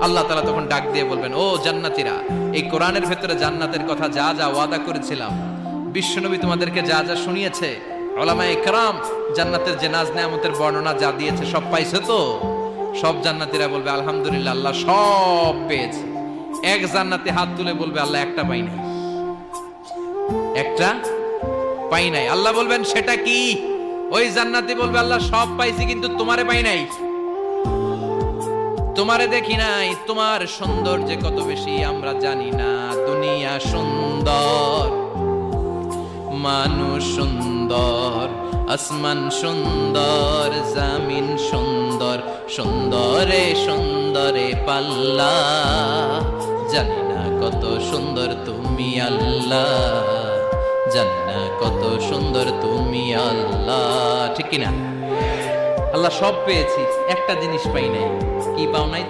আল্লাহ তাআলা তখন ডাক দিয়ে বলবেন, ও জান্নাতীরা, এই কোরআনের ভেতরে জান্নাতের কথা যা যা ওয়াদা করেছিলাম, বিশ্বনবী তোমাদেরকে যা যা শুনিয়েছে, উলামায়ে কেরাম জান্নাতের যে নাজ নেয়ামতের বর্ণনা যা দিয়েছে সব পাইছো তো? সব জান্নাতীরা বলবে আলহামদুলিল্লাহ, আল্লাহ সব পেয়েছে। এক জান্নাতি হাত তুলে বলবে, আল্লাহ একটা পাই নাই, একটা পাই নাই। আল্লাহ বলবেন, সেটা কি? ওই জান্নাতি বলবে, আল্লাহ সব পাইছি কিন্তু তোমারে পাই নাই, তোমারে দেখি নাই, তোমার সৌন্দর্য কত বেশি আমরা জানি না। দুনিয়া সুন্দর, মানুষ সুন্দর, আসমান সুন্দর, জামিন সুন্দর, সুন্দরে সুন্দরে পাল্লা, জানি না কত সুন্দর তুমি আল্লাহ, জানি না কত সুন্দর তুমি আল্লাহ। ঠিক কিনা? আল্লাহ সব পেয়েছি, একটা জিনিস পাই নাই। কি পাও নাই?